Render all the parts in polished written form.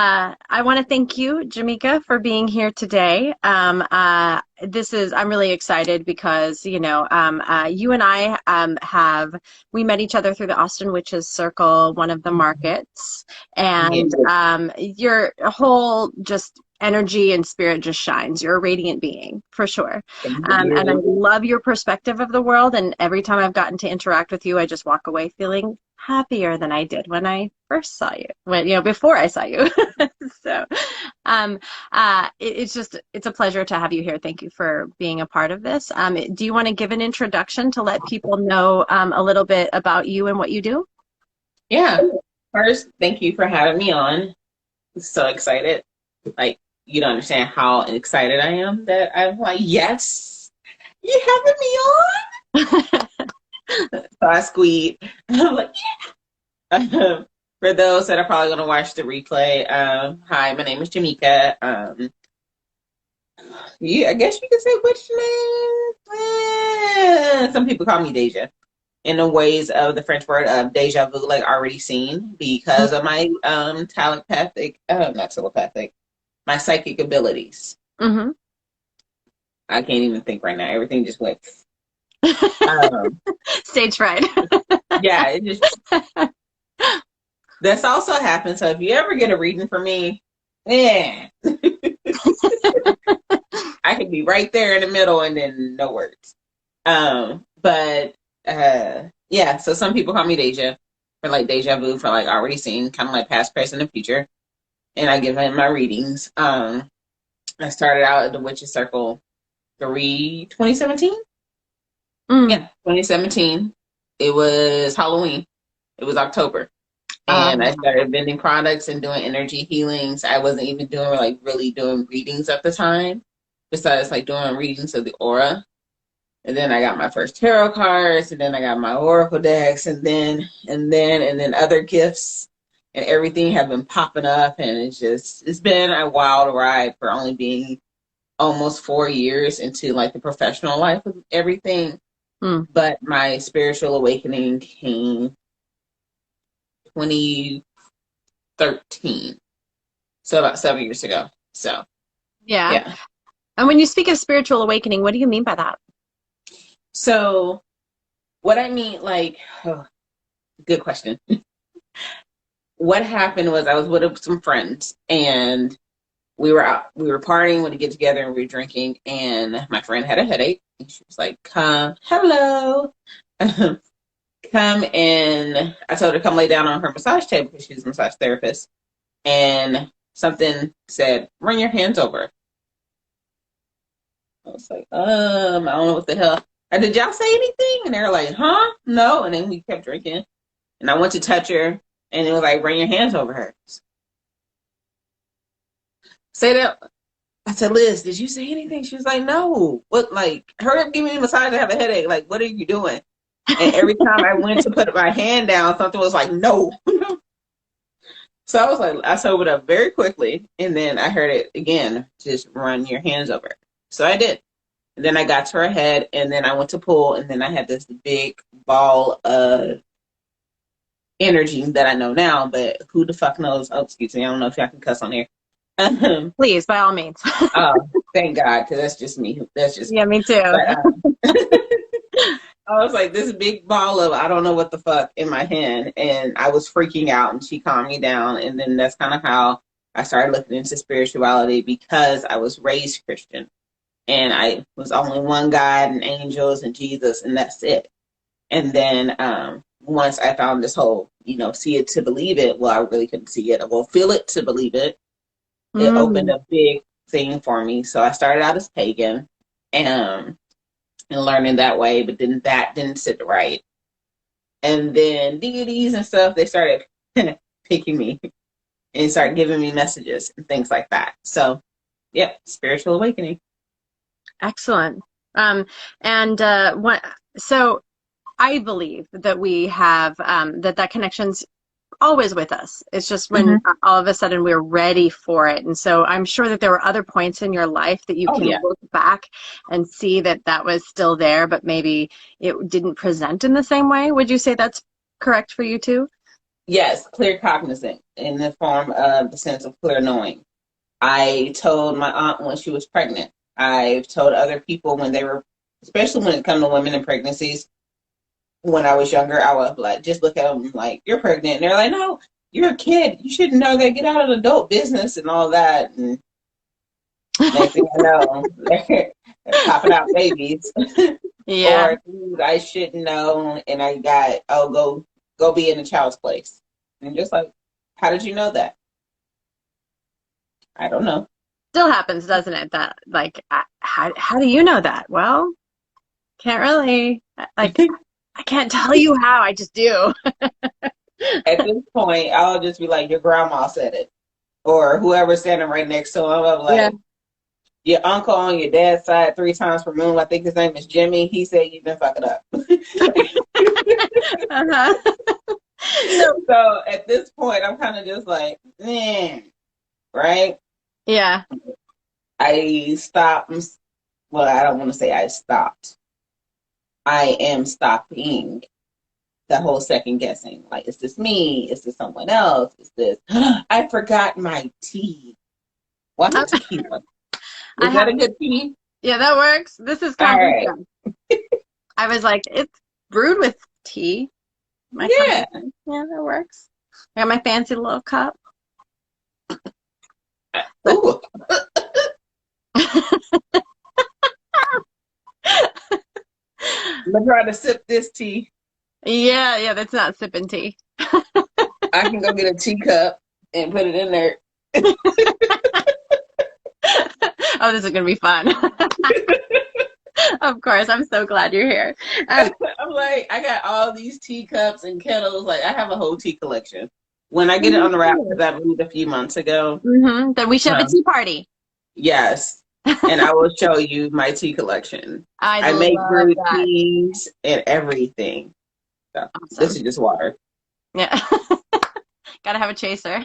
I want to thank you, Ja'Mecha, for being here today. I'm really excited because, you and I we met each other through the Austin Witches Circle, one of the markets, Yeah. and your whole just energy and spirit just shines. You're a radiant being, for sure. Thank And I you. love your perspective of the world. And every time I've gotten to interact with you, I just walk away feeling happier than I did when I first saw you, before I saw you. So, it's a pleasure to have you here. Thank you for being a part of this. Do you want to give an introduction to let people know a little bit about you and what you do? Yeah. First, thank you for having me on. I'm so excited. Like, you don't understand how excited I am that I'm like, yes, you having me on? So I squeed. I'm like, yeah. For those that are probably going to watch the replay, hi, my name is Ja'Mecha. Yeah, I guess you could say which name? Some people call me Deja. In the ways of the French word of deja vu, like already seen, because of my not telepathic, my psychic abilities. Mm-hmm. I can't even think right now. Everything just went. Stage fright. Yeah, it just that's also happened. So if you ever get a reading from me, yeah, I could be right there in the middle and then no words. But yeah, so some people call me Deja for like deja vu for like already seen, kind of like past, present, and future. And I give them my readings. I started out at the Witches Circle 2017. Yeah, 2017. It was Halloween. It was October. And I started vending products and doing energy healings. I wasn't even really doing readings at the time, besides like doing readings of the aura. And then I got my first tarot cards, and then I got my oracle decks, and then other gifts, and everything have been popping up, and it's been a wild ride for only being almost 4 years into like the professional life of everything. But my spiritual awakening came 2013, so about 7 years ago. So yeah. And when you speak of spiritual awakening, what do you mean by that? So what I mean, good question. What happened was I was with some friends, and we were out, we were partying, we would get together, and we were drinking, and my friend had a headache, and she was like, come, hello. Come, and I told her to come lay down on her massage table because she's a massage therapist, and something said, run your hands over. I was like, I don't know what the hell. Did y'all say anything? And they were like, huh? No. And then we kept drinking. And I went to touch her, and it was like, bring your hands over her. Say that. I said, Liz, did you say anything? She was like, no. What, like, hurry up, give me a massage, I have a headache. Like, what are you doing? And every time I went to put my hand down, something was like, no. So I was like, I sobered up very quickly. And then I heard it again, just run your hands over. So I did. And then I got to her head, and then I went to pull, and then I had this big ball of energy that I know now, but who the fuck knows? Oh, excuse me. I don't know if y'all can cuss on here. Please, by all means. Oh, thank God, because that's just me. That's just yeah, me too. But, I was like this big ball of I don't know what the fuck in my hand, and I was freaking out, and she calmed me down, and then that's kind of how I started looking into spirituality, because I was raised Christian, and I was only one God and angels and Jesus, and that's it. And then once I found this whole, see it to believe it, well, I really couldn't see it. Well, feel it to believe it. It opened a big thing for me. So I started out as pagan, and learning that way, but then that didn't sit right. And then deities and stuff, they started picking me and started giving me messages and things like that. So, yeah, spiritual awakening. Excellent. So I believe that we have that connection's always with us. It's just when all of a sudden we're ready for it. And so I'm sure that there were other points in your life that you can look back and see that was still there, but maybe it didn't present in the same way. Would you say that's correct for you too? Yes, clear cognizant in the form of the sense of clear knowing. I told my aunt when she was pregnant. I've told other people when they were, especially when it comes to women in pregnancies. When I was younger, I would like just look at them like, "You're pregnant," and they're like, "No, you're a kid. You shouldn't know that. Get out of adult business and all that." And next thing I know, they're popping out babies. Yeah. Or things I shouldn't know, and I got, oh, go be in a child's place, and just like, how did you know that? I don't know. Still happens, doesn't it? That like, how do you know that? Well, can't really. Like, I can't tell you how. I just do. At this point, I'll just be like, your grandma said it, or whoever's standing right next to him. I'm Yeah. like, your uncle on your dad's side, 3 times removed. I think his name is Jimmy. He said you've been fucking up. Uh-huh. So, So at this point, I'm kind of just like, right? yeah. I stopped. Well, I don't want to say I stopped. I am stopping the whole second guessing. Like, is this me? Is this someone else? Is this? I forgot my tea. What's a tequila? I Is that have, a good tea? yeah, that works. This is All right. kombucha. I was like, it's brewed with tea. My Yeah. kombucha. Yeah, that works. I got my fancy little cup. Ooh. I'm gonna try to sip this tea. Yeah, yeah, that's not sipping tea. I can go get a teacup and put it in there. Oh, this is gonna be fun. Of course, I'm so glad you're here. I'm like, I got all these teacups and kettles. Like, I have a whole tea collection. When I get it on the wrap, because I moved a few months ago. Then we should have a tea party. Yes. And I will show you my tea collection. I I make love brewed that. teas and everything. So this Awesome. is just water. Yeah. Gotta have a chaser.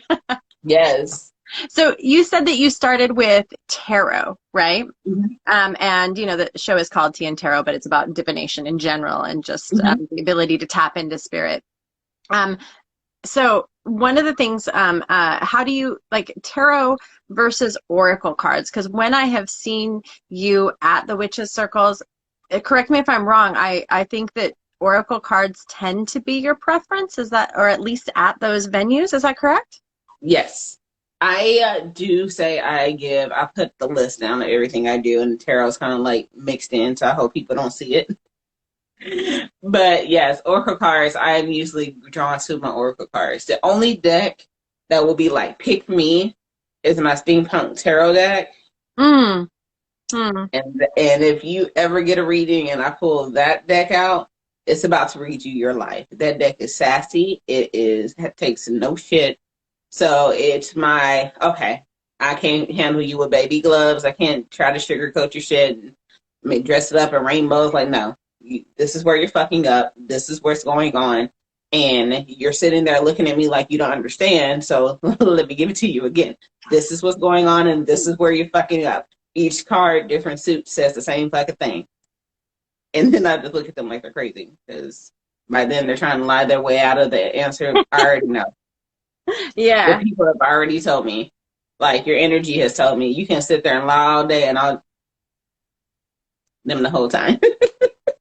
Yes. So you said that you started with tarot, right? Mm-hmm. And you know the show is called Tea and Tarot, but it's about divination in general and just Mm-hmm. the ability to tap into spirit. Um, so one of the things, how do you like tarot versus oracle cards? Because when I have seen you at the witches circles, correct me if I'm wrong, I think that oracle cards tend to be your preference. Is that, or at least at those venues? Is that correct? Yes. I do say I put the list down of everything I do, and tarot's kind of like mixed in, so I hope people don't see it. But yes, oracle cards, I'm usually drawn to my oracle cards. The only deck that will be like pick me is my steampunk tarot deck. Mm. Mm. And if you ever get a reading and I pull that deck out, it's about to read you your life. That deck is sassy. It takes no shit. So it's my, okay, I can't handle you with baby gloves. I can't try to sugarcoat your shit and dress it up in rainbows. Like, no, this is where you're fucking up. This is what's going on. And you're sitting there looking at me like you don't understand. So let me give it to you again. This is what's going on, and this is where you're fucking up. Each card, different suit, says the same fucking thing. And then I just look at them like they're crazy because by then they're trying to lie their way out of the answer. I already know. The Yeah. people have already told me, like your energy has told me, you can sit there and lie all day, and I'll them the whole time.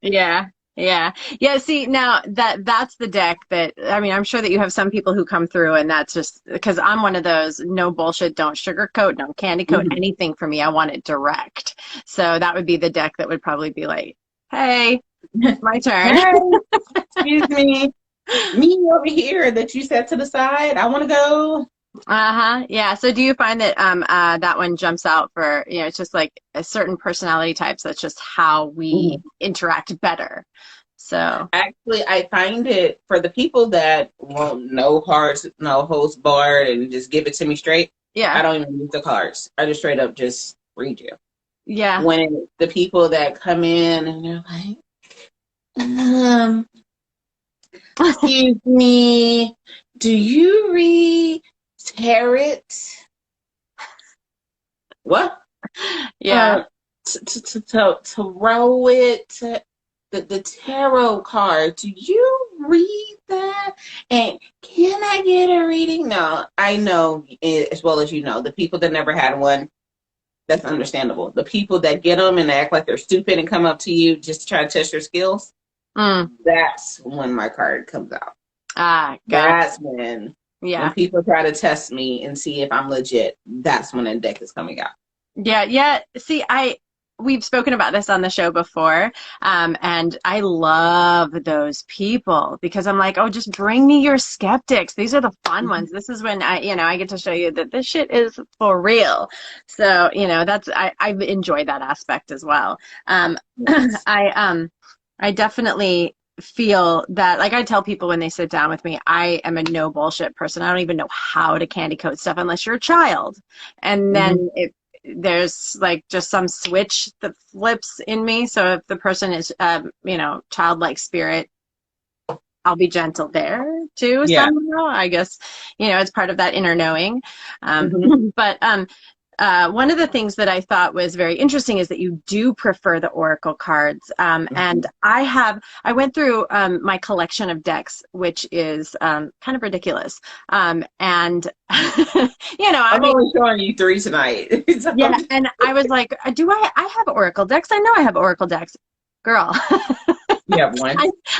Yeah. Yeah. Yeah. See, now that's the deck that, I mean, I'm sure that you have some people who come through and that's just because I'm one of those no bullshit, don't sugarcoat, don't candy coat Mm-hmm. anything for me. I want it direct. So that would be the deck that would probably be like, hey, my turn. Hey, excuse me. Me over here that you set to the side. I want to go. Uh-huh. Yeah. So do you find that that one jumps out for, you know, it's just like a certain personality types. That's just how we Mm-hmm. interact better. So Actually, I find it for the people that want no hearts, no holds barred, and just give it to me straight. I yeah. don't even use the cards. I just straight up just read you. Yeah. When the people that come in and they're like, excuse me, do you read tarot? What? Yeah. To roll it, the tarot card. Do you read that? And can I get a reading? No, I know as well as you know, the people that never had one, that's understandable. The people that get them and they act like they're stupid and come up to you just to try to test your skills, that's when my card comes out. Got That's when yeah. people try to test me and see if I'm legit. That's when a deck is coming out. Yeah. See, we've spoken about this on the show before, and I love those people because I'm like, oh, just bring me your skeptics. These are the fun ones. This is when I get to show you that this shit is for real. So, I enjoy that aspect as well. Yes. I definitely feel that, like I tell people when they sit down with me, I am a no bullshit person. I don't even know how to candy coat stuff unless you're a child. And then there's like just some switch that flips in me. So if the person is, childlike spirit, I'll be gentle there too Yeah. somehow. I guess, it's part of that inner knowing. Mm-hmm. But one of the things that I thought was very interesting is that you do prefer the oracle cards. And I went through my collection of decks, which is kind of ridiculous. And, I I'm mean, only showing you three tonight. So. yeah. And I was like, I have oracle decks? I know I have oracle decks. Girl. You have one.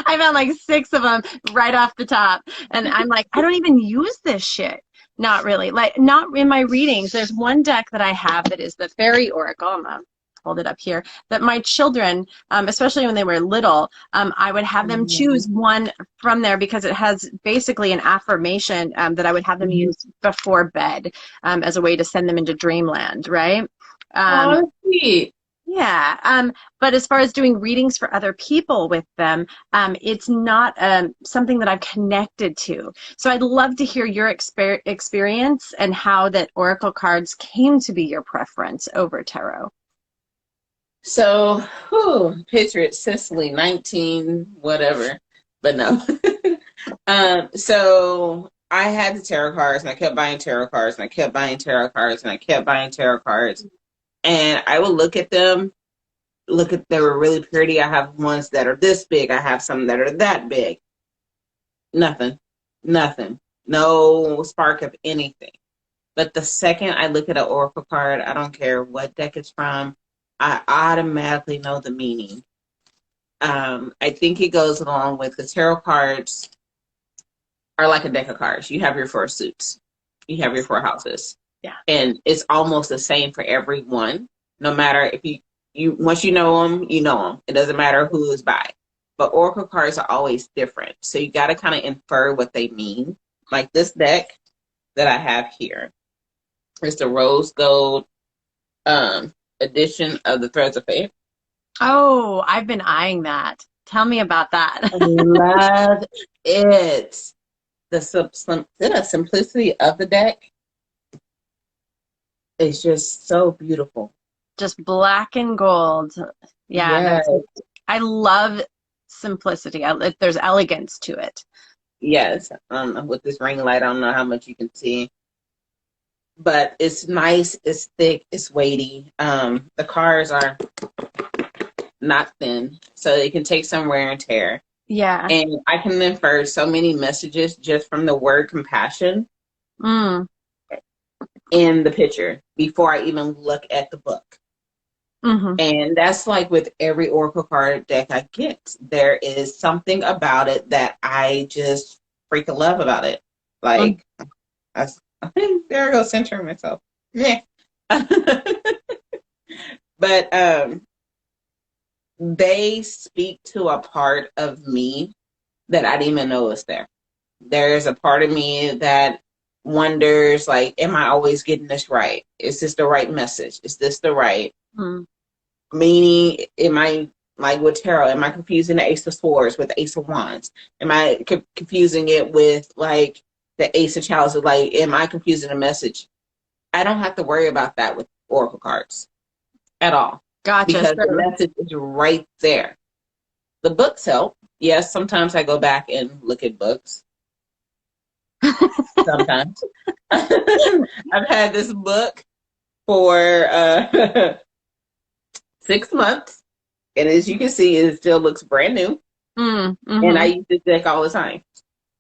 I found like 6 of them right off the top. And I'm like, I don't even use this shit. Not really. Like, not in my readings. There's one deck that I have that is the Fairy Oracle. I'm going to hold it up here. That my children, especially when they were little, I would have them choose one from there because it has basically an affirmation that I would have them use before bed as a way to send them into dreamland, right? Oh, sweet. Yeah, but as far as doing readings for other people with them, it's not something that I've connected to. So I'd love to hear your experience and how that oracle cards came to be your preference over tarot. So, picture it, Cicely, 19, whatever, but no. So I had the tarot cards and I kept buying tarot cards and I kept buying tarot cards and I kept buying tarot cards. And I would they were really pretty. I have ones that are this big. I have some that are that big. Nothing. No spark of anything. But the second I look at an oracle card, I don't care what deck it's from, I automatically know the meaning. I think it goes along with the tarot cards are like a deck of cards. You have your 4 suits. You have your 4 houses. Yeah. And it's almost the same for everyone. No matter if you once you know them, you know them. It doesn't matter who is by. But oracle cards are always different. So you got to kind of infer what they mean. Like this deck that I have here. It's the rose gold edition of the Threads of Fate. Oh, I've been eyeing that. Tell me about that. I love it. The simplicity of the deck is just so beautiful. Just black and gold. Yeah, Yes. I love simplicity. There's elegance to it. Yes. With this ring light, I don't know how much you can see. But it's nice, it's thick, it's weighty. The cards are not thin, so it can take some wear and tear. Yeah. And I can infer so many messages just from the word compassion in the picture before I even look at the book. And that's like with every oracle card deck I get. There is something about it that I just freaking love about it. Like, I think there I go centering myself. Yeah. But they speak to a part of me that I didn't even know was there. There's a part of me that wonders, like, am I always getting this right? Is this the right message? Is this the right meaning? Am I, like with tarot, am I confusing the Ace of Swords with the Ace of Wands? Am I confusing it with, like, the Ace of Chalices? Like, am I confusing the message? I don't have to worry about that with oracle cards at all. Gotcha. Because the message is right there. The books help. Yes, sometimes I go back and look at books. Sometimes. I've had this book for 6 months. And as you can see, it still looks brand new. And I Mm-hmm. use this deck all the time.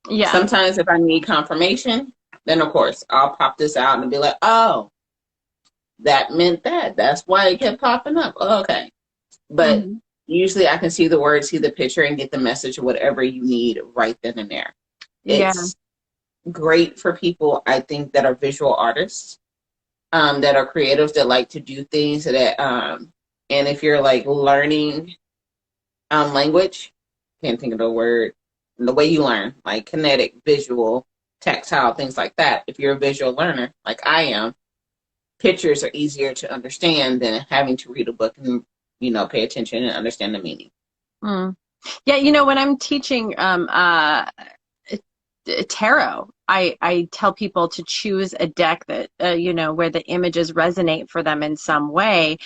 Yeah. Sometimes if I need confirmation, then of course I'll pop this out and be like, oh, that meant that. That's why it kept popping up. Oh, okay. But Mm-hmm. usually I can see the word, see the picture, and get the message of whatever you need right then and there. Yeah. It's great for people, I think, that are visual artists, that are creatives, that like to do things that, and if you're like learning language, can't think of the word, the way you learn, like kinetic, visual, tactile, things like that. If you're a visual learner, like I am, pictures are easier to understand than having to read a book and, pay attention and understand the meaning. Mm. Yeah, when I'm teaching tarot, I tell people to choose a deck that where the images resonate for them in some way,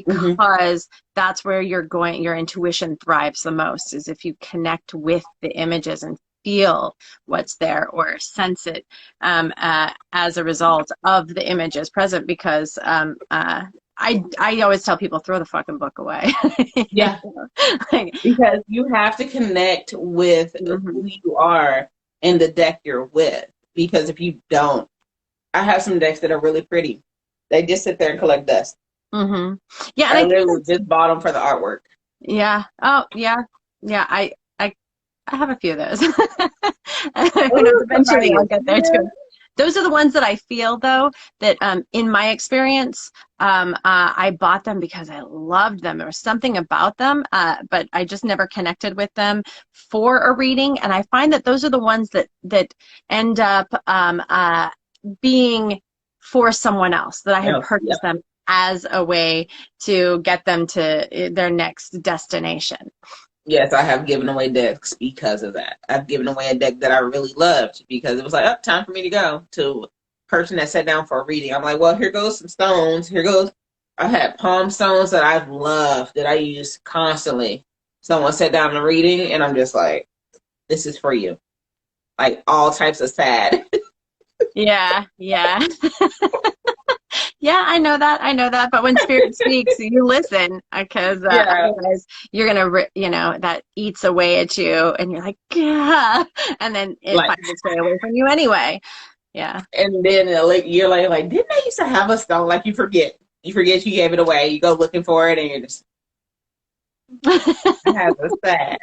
Mm-hmm. because that's where your intuition thrives the most, is if you connect with the images and feel what's there or sense it as a result of the images present, because I always tell people, throw the fucking book away. Yeah, Like, because you have to connect with who mhm. you are and the deck you're with. Because if you don't, I have some decks that are really pretty. They just sit there and collect dust. Hmm. Yeah, and I I think literally that's, just bought them for the artwork. yeah. Oh, yeah. Yeah, I have a few of those. Oh, Eventually somebody I'll is get there here. too. Those are the ones that I feel, though, that in my experience, I bought them because I loved them. There was something about them, but I just never connected with them for a reading. And I find that those are the ones that end up being for someone else, that I have Oh, yep. purchased them as a way to get them to their next destination. Yes, I have given away decks because of that. I've given away a deck that I really loved because it was like, oh, time for me to go to a person that sat down for a reading. I'm like, well, here goes some stones. Here goes, I had palm stones that I've loved that I use constantly. Someone sat down in a reading, and I'm just like, this is for you. Like all types of sad. Yeah, yeah. Yeah, I know that. I know that. But when spirit speaks, you listen, because Yeah. otherwise you're gonna, that eats away at you, and you're like, "Gah," and then it Like, finds its way away from you anyway. Yeah. and then a year later, like, didn't I used to have a stone? Like, you forget. You forget you gave it away. You go looking for it, and you're just, I have a sad.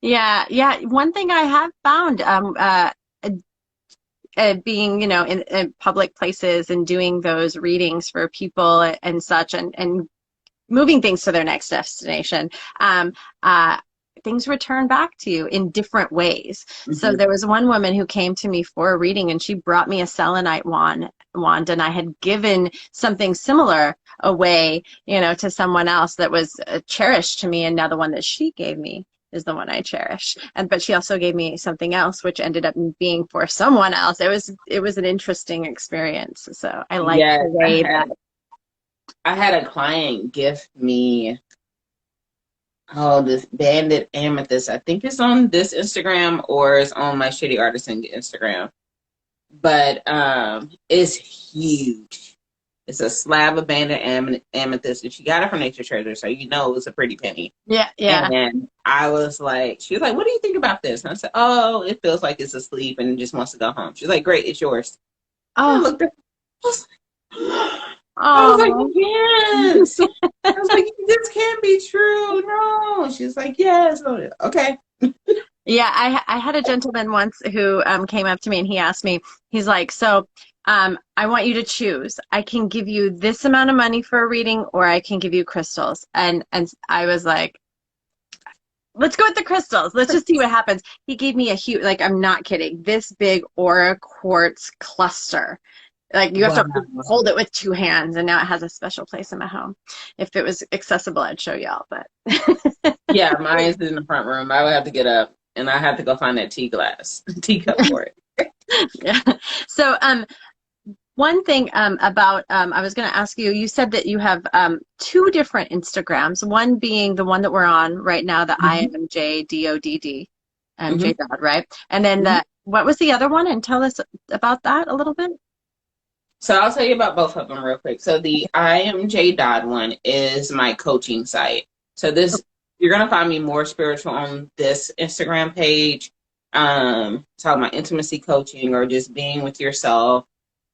Yeah, yeah. One thing I have found, being, in public places and doing those readings for people and such, and moving things to their next destination, um, uh, things return back to you in different ways. So Mm-hmm. there was one woman who came to me for a reading, and she brought me a selenite wand, and I had given something similar away, to someone else that was cherished to me, and now the one that she gave me is the one I cherish. But she also gave me something else which ended up being for someone else. It was an interesting experience. So I like the Yes, way that. I had a client gift me, oh, this banded amethyst. I think it's on this Instagram or it's on my Shitty Artisan Instagram. But it's huge. It's a slab of banded amethyst, and she got it from Nature Treasure, so it was a pretty penny. Yeah, yeah. And I was like, she was like, "What do you think about this?" And I said, "Oh, it feels like it's asleep and it just wants to go home." She's like, "Great, it's yours." And I Oh, looked at, I was like, I was like, oh. yes. I was like, this can't be true. No. She's like, yes. Okay. Yeah, I had a gentleman once who came up to me, and he asked me, he's like, so I want you to choose. I can give you this amount of money for a reading, or I can give you crystals. And I was like, let's go with the crystals. Let's just see what happens. He gave me a huge, like, I'm not kidding, this big aura quartz cluster. Like, you have to Wow. hold it with two hands, and now it has a special place in my home. If it was accessible, I'd show y'all, but Yeah, mine's in the front room. I would have to get up and I have to go find that teacup for it. yeah. So, one thing about I was going to ask you. You said that you have two different Instagrams. One being the one that we're on right now, the Mm-hmm. IMJDODD, J Mm-hmm. Dodd, right? And then Mm-hmm. what was the other one? And tell us about that a little bit. So I'll tell you about both of them real quick. So the I am J Dodd one is my coaching site. So this you're gonna find me more spiritual on this Instagram page. Talking about intimacy coaching or just being with yourself,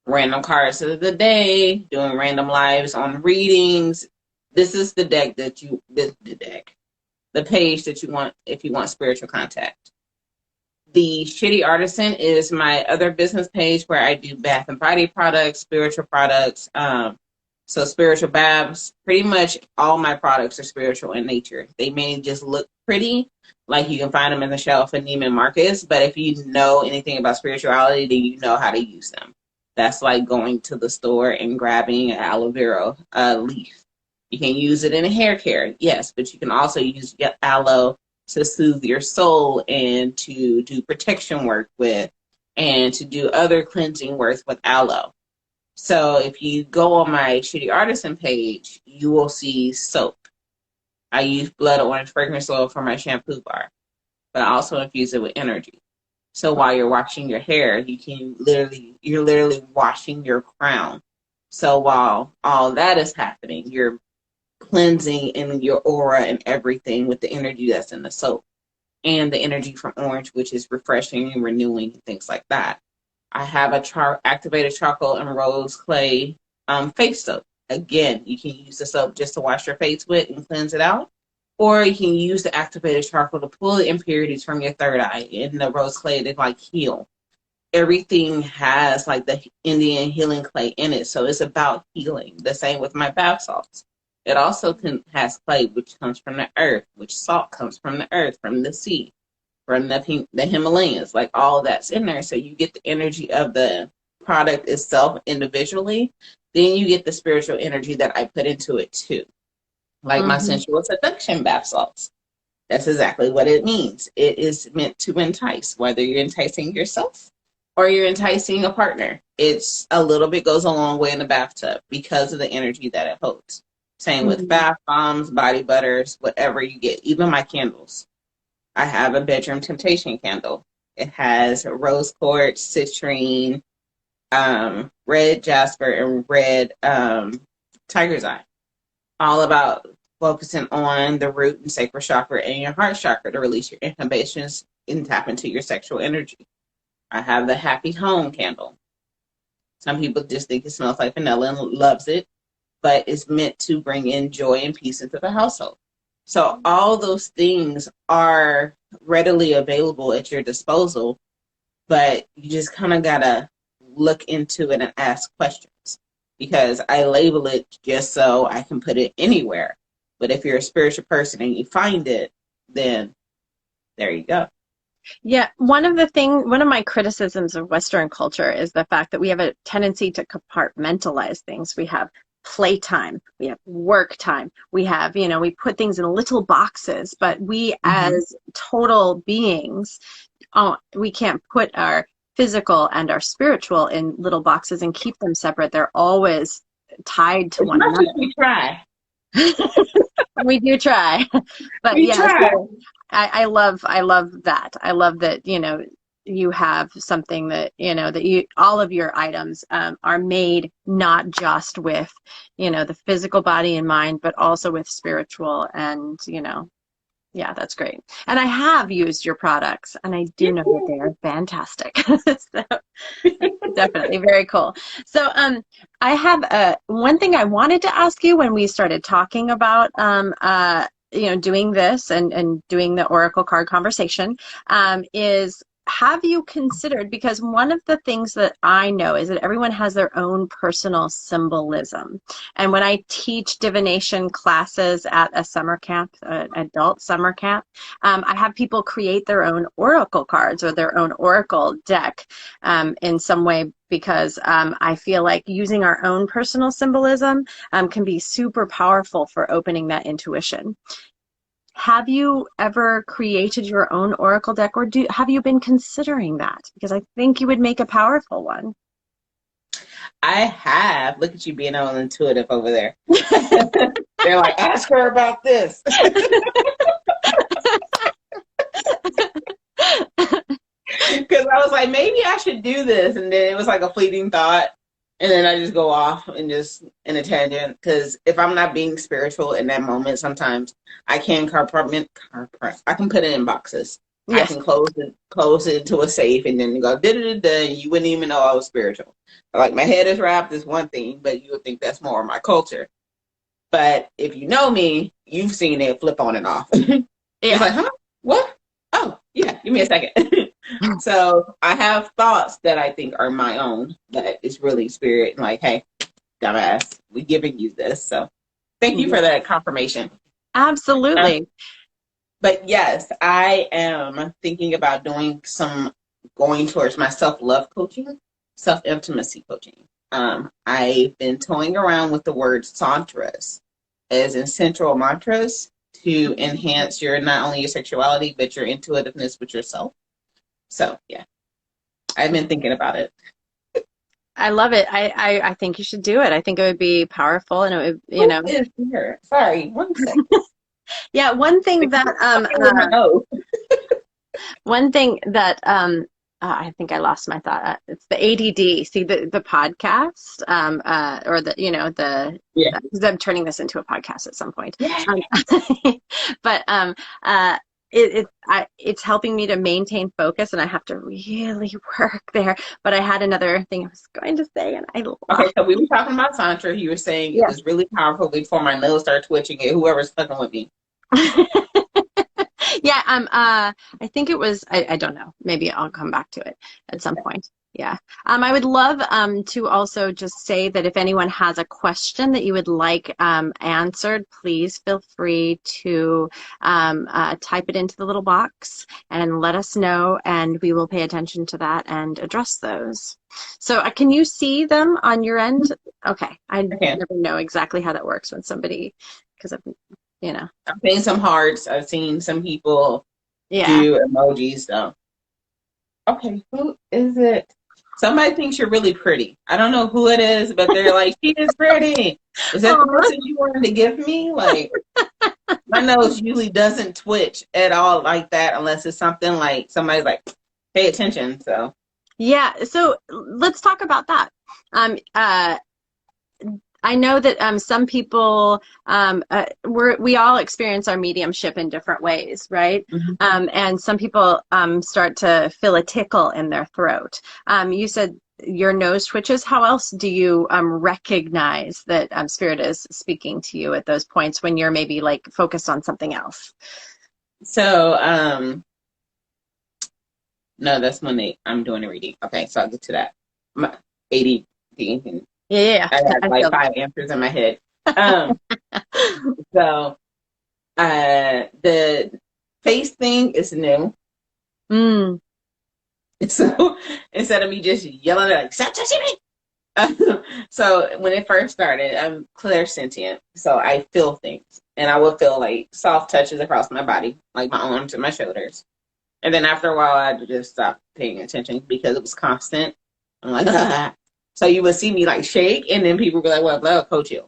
random cards of the day, doing random lives on readings. This is the deck that you the page that you want if you want spiritual contact. The Shitty Artisan is my other business page where I do bath and body products, spiritual products. So spiritual baths, pretty much all my products are spiritual in nature. They may just look pretty, like you can find them in the shelf in Neiman Marcus, but if you know anything about spirituality, then you know how to use them. That's like going to the store and grabbing an aloe vera leaf. You can use it in a hair care, yes, but you can also use aloe to soothe your soul and to do protection work with and to do other cleansing work with aloe. So if you go on my Shitty Artisan page, you will see soap. I use blood orange fragrance oil for my shampoo bar, but I also infuse it with energy. So while you're washing your hair, you're literally washing your crown. So while all that is happening, you're cleansing in your aura and everything with the energy that's in the soap and the energy from orange, which is refreshing and renewing and things like that. I have a activated charcoal and rose clay face soap. Again, you can use the soap just to wash your face with and cleanse it out, or you can use the activated charcoal to pull the impurities from your third eye and the rose clay to like heal. Everything has like the Indian healing clay in it, so it's about healing. The same with my bath salts. It also has clay, which comes from the earth, which salt comes from the earth, from the sea, from the Himalayas. Like all that's in there. So you get the energy of the product itself individually. Then you get the spiritual energy that I put into it too. Like my sensual seduction bath salts. That's exactly what it means. It is meant to entice, whether you're enticing yourself or you're enticing a partner. It's a little bit goes a long way in the bathtub because of the energy that it holds. Same with bath bombs, body butters, whatever you get, even my candles. I have a bedroom temptation candle. It has rose quartz, citrine, red jasper, and red tiger's eye. All about focusing on the root and sacral chakra and your heart chakra to release your inhibitions and tap into your sexual energy. I have the happy home candle. Some people just think it smells like vanilla and loves it, but it's meant to bring in joy and peace into the household. So all those things are readily available at your disposal, but you just kind of got to look into it and ask questions, because I label it just so I can put it anywhere. But if you're a spiritual person and you find it, then there you go. Yeah, one of my criticisms of Western culture is the fact that we have a tendency to compartmentalize things. We have playtime, we have work time, we have, we put things in little boxes, but we as total beings, we can't put our physical and our spiritual in little boxes and keep them separate. They're always tied to one another. We try. We do try, but we try. So I love that. I love that, you have something that, that all of your items are made not just with, the physical body and mind, but also with spiritual and, yeah, that's great. And I have used your products and I do know that they are fantastic. So definitely very cool. So I have one thing I wanted to ask you when we started talking about doing this and doing the Oracle card conversation is, have you considered, because one of the things that I know is that everyone has their own personal symbolism. And when I teach divination classes at a summer camp, adult summer camp, I have people create their own oracle cards or their own oracle deck in some way, because I feel like using our own personal symbolism can be super powerful for opening that intuition. Have you ever created your own oracle deck, or have you been considering that? Because I think you would make a powerful one. I have. Look at you being all intuitive over there. They're like, ask her about this. Because I was like, maybe I should do this. And then it was like a fleeting thought. And then I just go off and just in a tangent. Because if I'm not being spiritual in that moment, sometimes I can I can put it in boxes. I Yes. can close it to a safe, and then go da da da da. You wouldn't even know I was spiritual. Like my head is wrapped is one thing, but you would think that's more of my culture. But if you know me, you've seen it flip on and off. It's Yeah. like, huh? What? Oh, yeah. Give me a second. So I have thoughts that I think are my own, that is really spirit. Like, hey, dumbass, we giving you this. So thank you for that confirmation. Uh, Absolutely. but yes, I am thinking about going towards my self-love coaching, self-intimacy coaching. I've been toying around with the word santras, as in central mantras, to enhance your not only your sexuality but your intuitiveness with yourself. So yeah, I've been thinking about it. I love it. I think you should do it. I think it would be powerful and it would, Who is here? Sorry, one second. yeah, one thing that With my nose. one thing that I think I lost my thought. It's the ADD. See the podcast, or the Yeah. because I'm turning this into a podcast at some point. Yeah. But it's helping me to maintain focus, and I have to really work there. But I had another thing I was going to say, and I Okay, lost. so we were talking about Santra. You were saying it Yeah. was really powerful before my nose started twitching and whoever's fucking with me. Yeah, I think it was, I don't know. Maybe I'll come back to it at some point. Yeah. I would love to also just say that if anyone has a question that you would like answered, please feel free to type it into the little box and let us know, and we will pay attention to that and address those. So can you see them on your end? Okay. I Okay. never know exactly how that works when somebody, because I've seen some hearts. I've seen some people yeah. do emojis. So, okay, who is it? Somebody thinks you're really pretty. I don't know who it is, but they're like, she is pretty. Is that the person you wanted to give me? Like, my nose usually doesn't twitch at all like that unless it's something like somebody's like, pay attention. So, Yeah, so let's talk about that. I know that some people we all experience our mediumship in different ways, right? mhm. And some people start to feel a tickle in their throat. You said your nose twitches. How else do you recognize that spirit is speaking to you at those points when you're maybe like focused on something else? So, no, that's I'm doing a reading. Okay, so I'll get to that. My ADD. Yeah, I have I like feel. 5 answers in my head. Um, so the face thing is new. Mm, So instead of me just yelling at like, stop touching me. So when it first started, I'm clairsentient. So I feel things. And I will feel like soft touches across my body, like my arms and my shoulders. And then after a while, I had to just stop paying attention because it was constant. I'm like, ah. So you would see me like shake, and then people would be like, well, that'll coach you.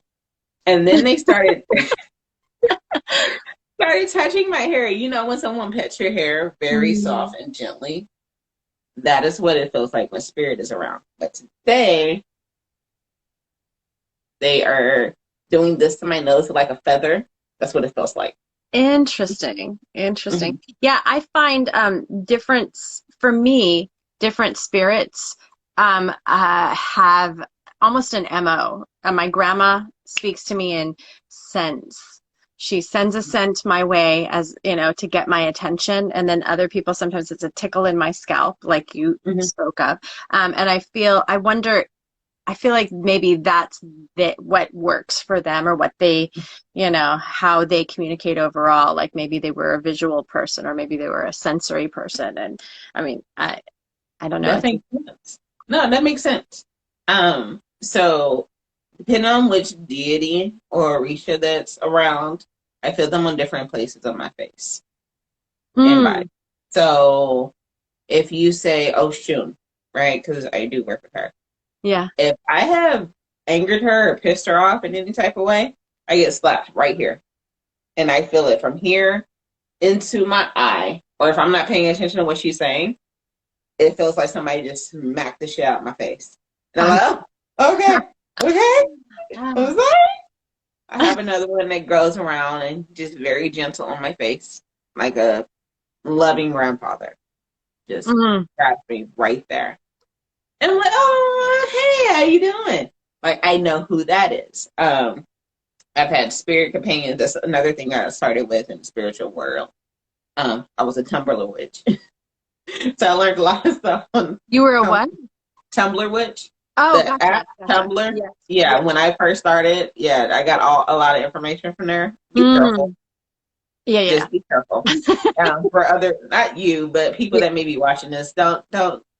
And then they started touching my hair. You know, when someone pets your hair very mm, soft and gently, that is what it feels like when spirit is around. But today, they are doing this to my nose like a feather. That's what it feels like. interesting. Interesting. Mhm. Yeah, I find different, for me, different spirits have almost an MO. My grandma speaks to me in scents. She sends a scent my way as, to get my attention. And then other people, sometimes it's a tickle in my scalp, like you Mhm. spoke of. And I feel like maybe that's what works for them, or what they, how they communicate overall. Like maybe they were a visual person, or maybe they were a sensory person. And I mean, I don't know. That makes sense. No, that makes sense. So depending on which deity or Orisha that's around, I feel them on different places on my face and Hmm. body. So if you say Oshun, right? Because I do work with her. Yeah. If I have angered her or pissed her off in any type of way, I get slapped right here. And I feel it from here into my eye. Or if I'm not paying attention to what she's saying, it feels like somebody just smacked the shit out of my face. And I'm Um, like, oh, Okay. Okay. I'm sorry. I have another one that goes around and just very gentle on my face, like a loving grandfather. Just Mm. grabs me right there. And I'm like, oh, hey, how you doing? Like, I know who that is. I've had spirit companions. That's another thing I started with in the spiritual world. I was a Tumblr witch. So I learned a lot of stuff on You were a Tum- what? Tumblr witch. Oh, The gotcha. app Gotcha. Tumblr. Yes. Yeah, Yes. when I first started, yeah, I got a lot of information from there. Be careful. Mm. Yeah, yeah. Just be careful. For other, not you, but people Yeah. that may be watching this, don't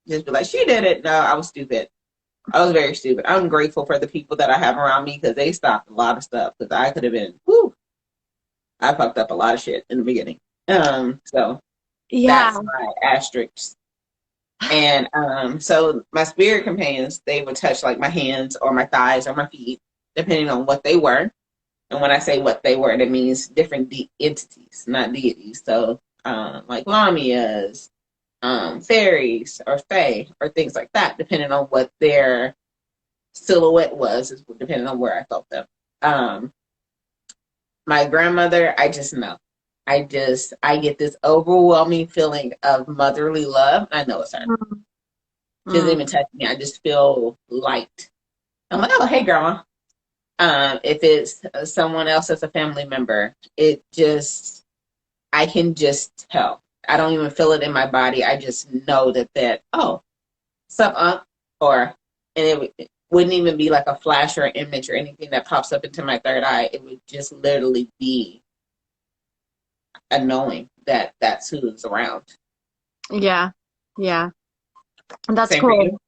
just be like, she did it. No, I was stupid. I was very stupid. I'm grateful for the people that I have around me because they stopped a lot of stuff because I could have been, whoo, I fucked up a lot of shit in the beginning. So Yeah. that's my asterisk. And so my spirit companions, they would touch like my hands or my thighs or my feet, depending on what they were. And when I say what they were, that means different entities, not deities. So like lamias, fairies, or fae, or things like that, depending on what their silhouette was, is depending on where I felt them. My grandmother, I just know. I get this overwhelming feeling of motherly love. I know it's her. Mm. She doesn't Mm. even touch me. I just feel light. I'm like, oh, hey, grandma. If it's someone else as a family member, I can just tell. I don't even feel it in my body. I just know oh, sup, or, and it wouldn't even be like a flash or an image or anything that pops up into my third eye. It would just literally be a knowing that that's who's around. Yeah. Yeah. That's Same for cool. you?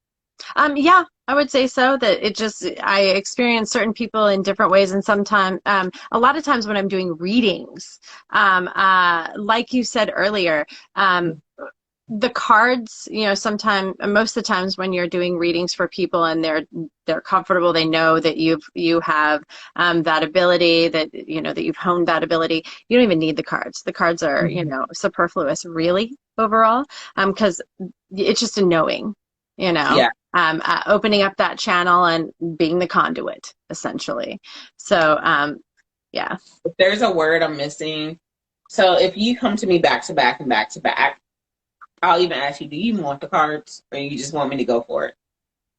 Yeah, I would say so. That it just I experience certain people in different ways, and sometimes, a lot of times when I'm doing readings, like you said earlier, the cards, sometimes, most of the times when you're doing readings for people and they're comfortable, they know that you have that ability, that you've honed that ability. You don't even need the cards. The cards are, Mhm. superfluous, really, overall, because it's just a knowing, you know. Yeah. Opening up that channel and being the conduit, essentially. So, yeah. If there's a word I'm missing, so if you come to me back to back and back to back, I'll even ask you, do you want the cards or you just want me to go for it?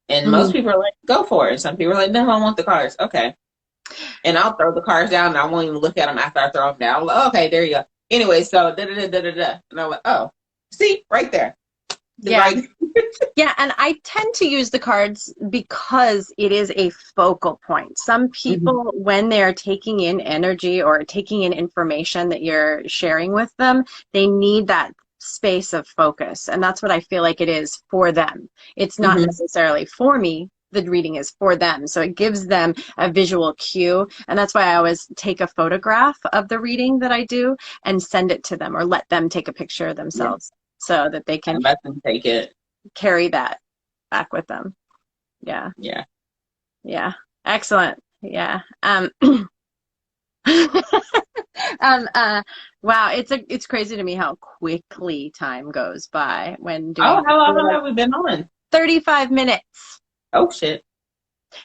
And most Mhm. people are like, go for it. Some people are like, no, I want the cards. Okay. And I'll throw the cards down and I won't even look at them after I throw them down. I'm like, okay, there you go. Anyway, so da da da da da da. And I'm like, oh, see, right there. Yeah. Right. Yeah, and I tend to use the cards because it is a focal point. Some Mhm. people, when they're taking in energy or taking in information that you're sharing with them, they need that space of focus. And that's what I feel like it is for them. It's not Mhm. necessarily for me. The reading is for them. So it gives them a visual cue. And that's why I always take a photograph of the reading that I do and send it to them or let them take a picture of Yeah. themselves so that they I can let them take it. carry that back with them. Yeah. Yeah. Yeah. Excellent. Yeah. Um wow, it's crazy to me how quickly time goes by when Oh, doing how we're long like have we been on? 35 minutes. Oh shit.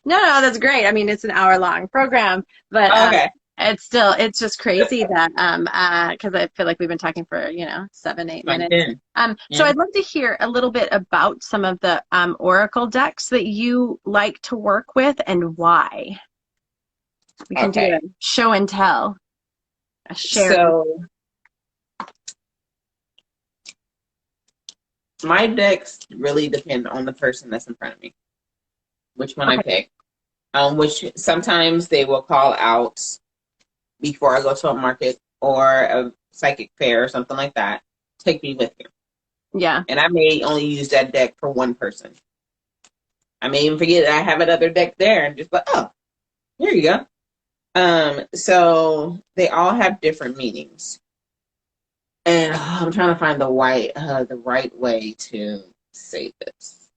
No, that's great. I mean, it's an hour long program, but Oh, okay. it's just crazy that because I feel like we've been talking for, 7, 8 minutes. Like 10. So Yeah. I'd love to hear a little bit about some of the oracle decks that you like to work with and why. We can do a Okay. show and tell, a share. So my decks really depend on the person that's in front of me, which one I Okay. pick. Which sometimes they will call out before I go to a market or a psychic fair or something like that. Take me with you. Yeah. And I may only use that deck for one person. I may even forget that I have another deck there and just like, oh, here you go. So they all have different meanings. And I'm trying to find the right way to say this.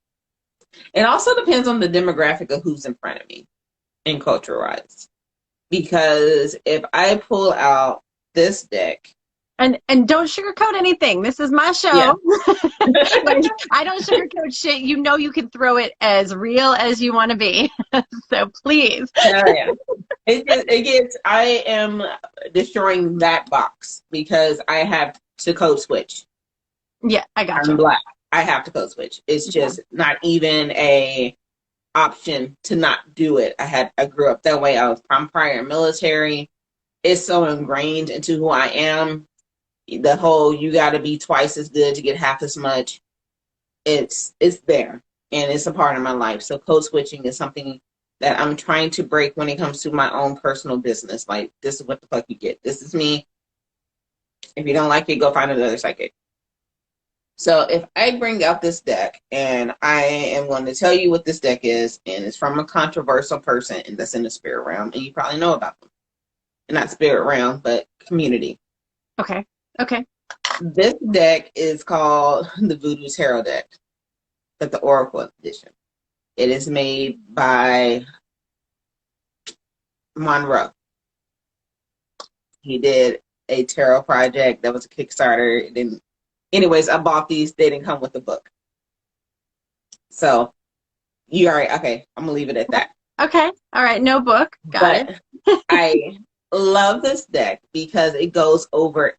It also depends on the demographic of who's in front of me and culture wise. Because if I pull out this deck And don't sugarcoat anything. This is my Yeah. show. Like, I don't sugarcoat shit. You know you can throw it as real as you want to be. So please. Oh, yeah. It gets, I am destroying that box because I have to code switch. Yeah, I I'm gotcha. Black. I have to code switch. It's Yeah. just not even a option to not do it. I grew up that way. I'm prior military. It's so ingrained into who I am. The whole you got to be twice as good to get half as much. It's there, and it's a part of my life. So code switching is something that I'm trying to break when it comes to my own personal business. Like, this is what the fuck you get. This is me. If you don't like it, go find another psychic. So if I bring out this deck, and I am going to tell you what this deck is, and it's from a controversial person, and that's in the spirit realm, and you probably know about them. And not spirit realm, but community. Okay. Okay. This deck is called the Voodoo Tarot deck, but the Oracle edition. It is made by Monroe. He did a tarot project that was a Kickstarter. It didn't, anyways, I bought these. They didn't come with the book. So you all right? Okay, I'm gonna leave it at that. Okay. All right. No book. Got But it. I love this deck because it goes over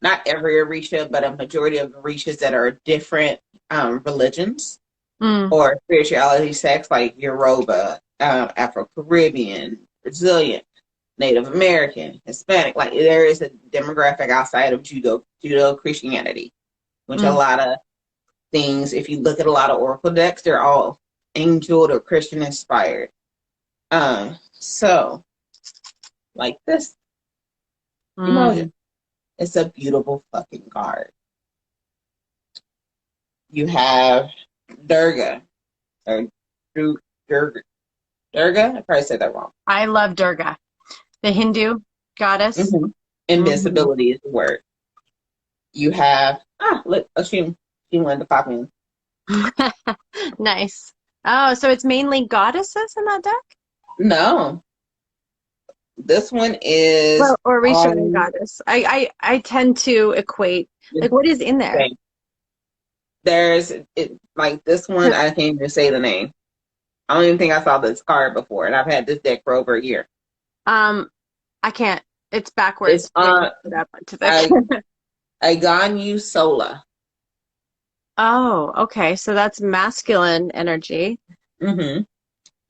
not every Orisha, but a majority of Orishas that are different religions Mm. or spirituality sects, like Yoruba, Afro-Caribbean, Brazilian, Native American, Hispanic. Like, there is a demographic outside of Judo Christianity, which a Mm. lot of things, if you look at a lot of Oracle decks, they're all angel or Christian inspired. So like this Mm. emoji, it's a beautiful fucking card. You have Durga or Durga. Durga? I probably said that wrong. I love Durga, the Hindu goddess. Mm-hmm. Hmm. Invincibility is the word. You have look, she wanted to pop in. Nice. Oh, so it's mainly goddesses in that deck? No, this one is Well, or Orisha and on goddess. I tend to equate, the like, what is in there? thing. There's it like this one. I can't even say the name. I don't even think I saw this card before, and I've had this deck for over a year. Um, I can't. It's It's backwards. Can't get to that to I the. Aganyu Sola. Oh, okay. So that's masculine energy. Mm-hmm.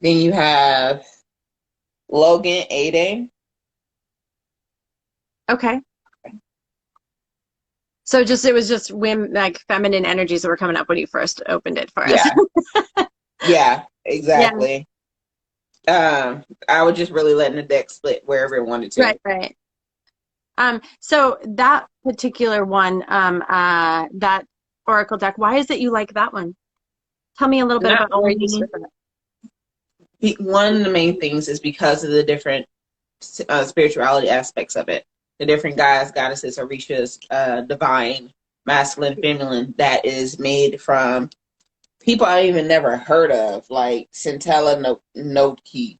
Then you have Logan Ade. Okay. So just it was just women, like feminine energies that were coming up when you first opened it for us. Yeah, yeah, Yeah. exactly. I was just really letting the deck split wherever it wanted to. Right, right. So that particular one, that Oracle deck, why is it you like that one? Tell me a little bit Not about where you only stood with one of the main things is because of the different spirituality aspects of it. The different guys, goddesses, orishas, divine, masculine, feminine, that is made from people I even never heard of, like Centella Nodoki.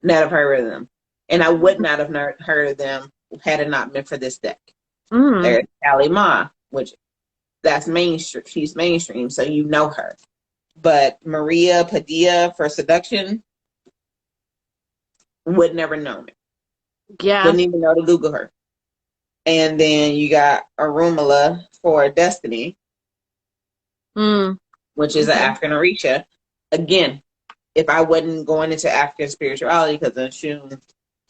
Never heard of them. And I would not have heard of them had it not been for this deck. it. Mm. There's Callie Ma, which that's mainstream. She's mainstream, so you know her. But Maria Padilla for seduction, would never know me. Yeah. Wouldn't even know to Google her. And then you got Arumala for destiny, Mm. which is an Okay. African Orisha. Again, if I wasn't going into African spirituality because of Shun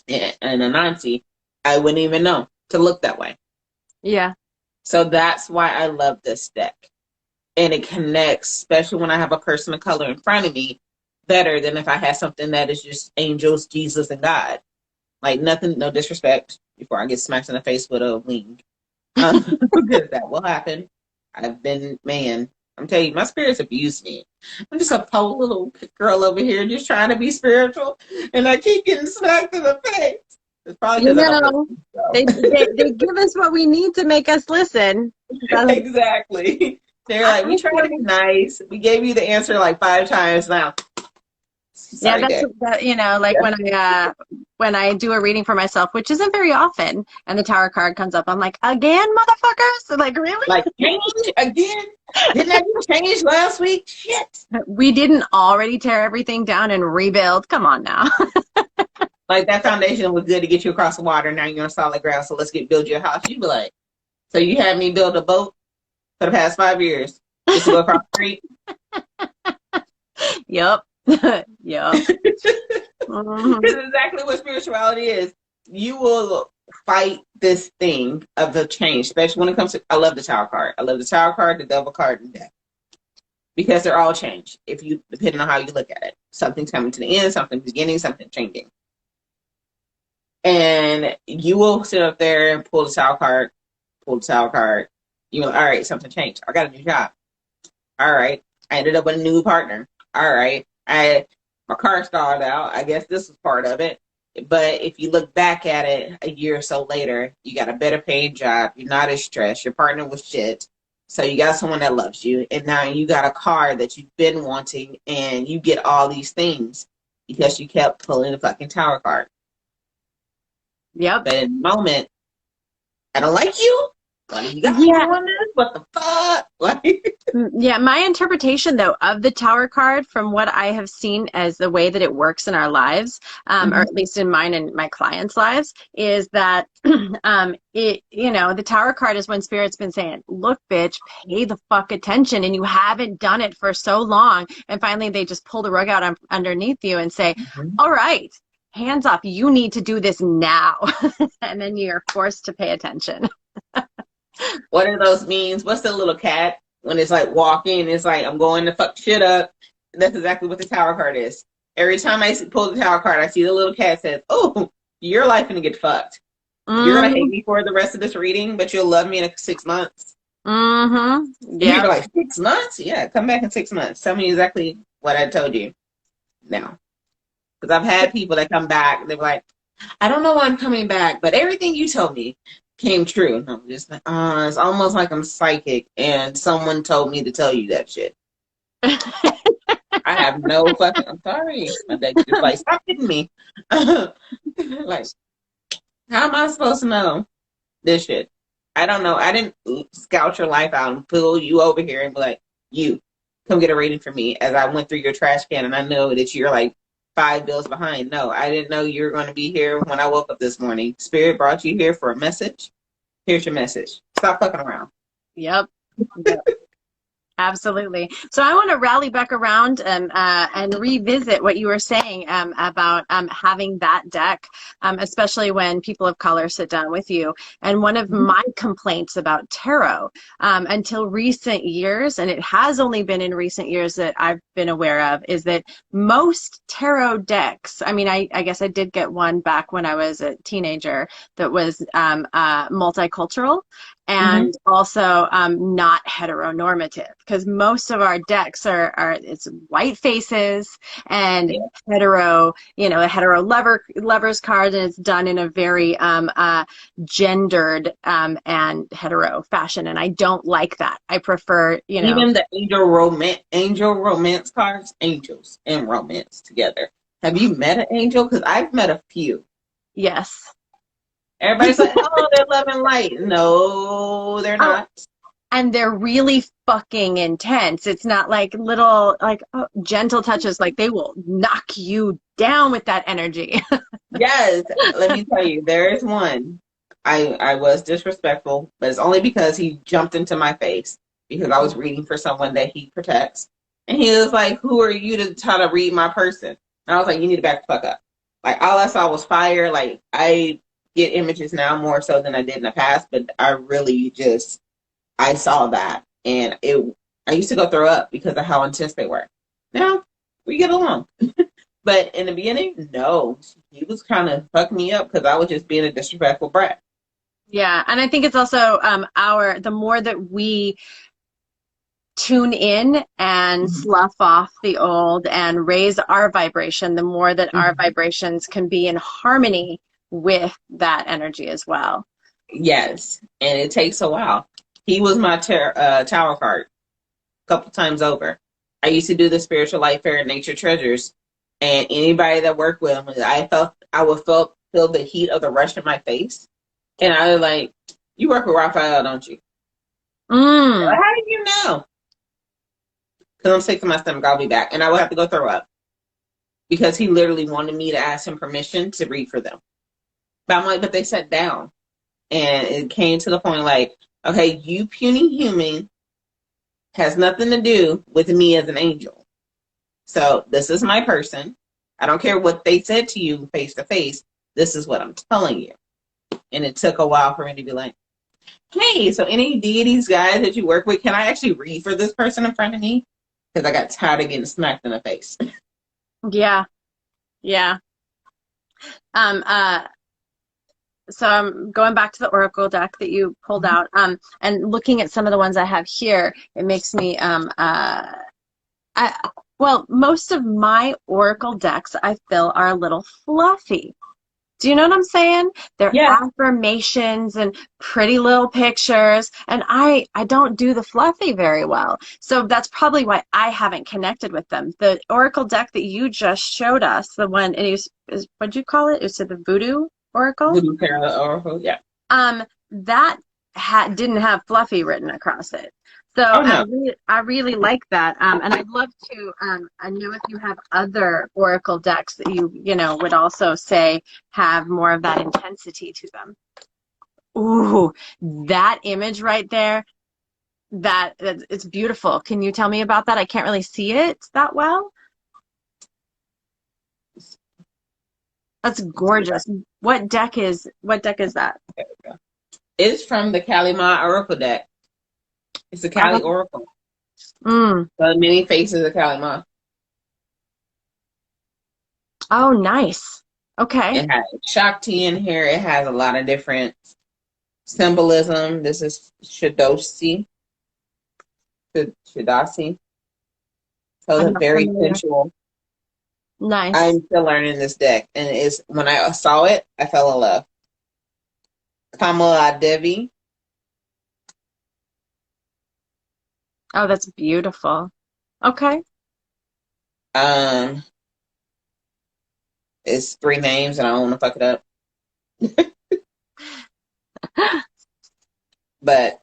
and Anansi, I wouldn't even know to look that way. Yeah. So that's why I love this deck. And it connects, especially when I have a person of color in front of me, better than if I had something that is just angels, Jesus, and God. Like, nothing, no disrespect before I get smacked in the face with a wing. Because that will happen. I've been, man, I'm telling you, my spirits abuse me. I'm just a poor little girl over here just trying to be spiritual, and I keep getting smacked in the face. It's probably You because I don't know, listen. So. they give us what we need to make us listen. Exactly. They're I like, we tried to feel be nice. We gave you the answer like 5 times now. Yeah, Sorry, that's Dad. that, like Yeah. when I do a reading for myself, which isn't very often, and the tower card comes up, I'm like, again, motherfuckers? Like, really? Like, change again? Didn't I just change last week? Shit. We didn't already tear everything down and rebuild. Come on now. Like, that foundation was good to get you across the water. Now you're on solid ground, so let's build you a house. You'd be like, so you had me build a boat for the past 5 years just to go across the street? Yep. Yep. This Mhm. is exactly what spirituality is. You will fight this thing of the change, especially when it comes to. I love the Tower card. I love the Tower card, the Devil card, and Death because they're all change. If you depending on how you look at it, something's coming to the end, something beginning, something changing, and you will sit up there and pull the Tower card, pull the Tower card. You're like, all right, something changed. I got a new job. All right, I ended up with a new partner. All right, my car stalled out. I guess this was part of it. But if you look back at it a year or so later, you got a better paid job. You're not as stressed. Your partner was shit. So you got someone that loves you. And now you got a car that you've been wanting and you get all these things because you kept pulling the fucking tower card. Yep. But in the moment, I don't like you. Like, you got me Yeah. doing this? What the fuck? Like, Yeah, my interpretation though of the tower card from what I have seen as the way that it works in our lives, or mhm. at least in mine and my clients' lives, is that the tower card is when spirit's been saying, look, bitch, pay the fuck attention, and you haven't done it for so long. And finally they just pull the rug out underneath you and say, Mhm. all right, hands up, you need to do this now. And then you're forced to pay attention. What are those memes? What's the little cat when it's like walking? It's like I'm going to fuck shit up. That's exactly what the tower card is. Every time pull the tower card, I see the little cat says, "Oh, your life gonna get fucked. You're gonna hate Mm-hmm. me for the rest of this reading, but you'll love me in 6 months." Mm-hmm. And you're Yep. like, 6 months? Yeah, come back in 6 months. Tell me exactly what I told you now. Because I've had people that come back. They're like, I don't know why I'm coming back, but everything you told me came true. And I'm just like, it's almost like I'm psychic and someone told me to tell you that shit. I have no fucking, I'm sorry. My dad's just like, stop hitting me. Like, how am I supposed to know this shit? I don't know. I didn't scout your life out and pull you over here and be like, you, come get a rating for me as I went through your trash can and I know that you're like 5 bills behind. No, I didn't know you were going to be here when I woke up this morning. Spirit brought you here for a message. Here's your message. Stop fucking around. Yep. Yep. Absolutely. So I want to rally back around and revisit what you were saying about having that deck, especially when people of color sit down with you. And one of Mhm. my complaints about tarot until recent years, and it has only been in recent years that I've been aware of, is that most tarot decks, I mean, I guess I did get one back when I was a teenager that was multicultural Mhm. and also not heteronormative because most of our decks are it's white faces and Yeah. a hetero lovers card, and it's done in a very gendered and hetero fashion, and I don't like that. I prefer, Even the angel romance cards, angels and romance together. Have you met an angel? Because I've met a few. yes. Everybody's like, oh, they're love and light. No, they're Oh, not. and they're really fucking intense. It's not like little like gentle touches, like they will knock you down with that energy. Yes, let me tell you, there is one. I was disrespectful, but it's only because he jumped into my face because I was reading for someone that he protects. And he was like, who are you to try to read my person? And I was like, you need to back the fuck up. Like all I saw was fire. Like I get images now more so than I did in the past, but I really just I saw that and it I used to go throw up because of how intense they were. Now we get along. But in the beginning, no, he was kind of fucking me up because I was just being a disrespectful brat. Yeah, and I think it's also our the more that we tune in and Mhm. slough off the old and raise our vibration, the more that our Mhm. vibrations can be in harmony with that energy as well. Yes, and it takes a while. He was my tower card a couple times over. I used to do the spiritual light fair and nature treasures And anybody that worked with him, I would feel the heat of the rush in my face. And I was like, you work with Raphael, don't you? Mm. Like, how did you know? Because I'm sick to my stomach. I'll be back. And I would have to go throw up. Because he literally wanted me to ask him permission to read for them. But I'm like, but they sat down. And it came to the point like, okay, you puny human has nothing to do with me as an angel. So this is my person. I don't care what they said to you face to face. This is what I'm telling you. And it took a while for me to be like, hey, so any deities, guys that you work with, can I actually read for this person in front of me? Because I got tired of getting smacked in the face. Yeah. Yeah. Um, uh, so I'm going back to the Oracle deck that you pulled out, and looking at some of the ones I have here, it makes me, well, most of my Oracle decks I feel are a little fluffy. Do you know what I'm saying? They're Yeah. affirmations and pretty little pictures, and I don't do the fluffy very well. So that's probably why I haven't connected with them. The Oracle deck that you just showed us, the one, and what'd you call it? Is it the Voodoo Oracle? Voodoo Tarot Oracle, yeah. That didn't have fluffy written across it. So Oh, no. I really like that. And I'd love to, I know if you have other Oracle decks that you know, would also say have more of that intensity to them. Ooh, that image right there, it's beautiful. Can you tell me about that? I can't really see it that well. That's gorgeous. What deck is that? It's from the Kali Ma Oracle deck. It's the Kali Oracle. Mm. The many faces of Kali Ma. Oh, nice. Okay. It has Shakti in here. It has a lot of different symbolism. This is Shadasi. Shadasi. So I'm it's not very familiar. sensual. Nice. I'm still learning this deck. And it's when I saw it, I fell in love. Kamala Devi. Oh, that's beautiful. Okay. Um, it's 3 names and I don't want to fuck it up. But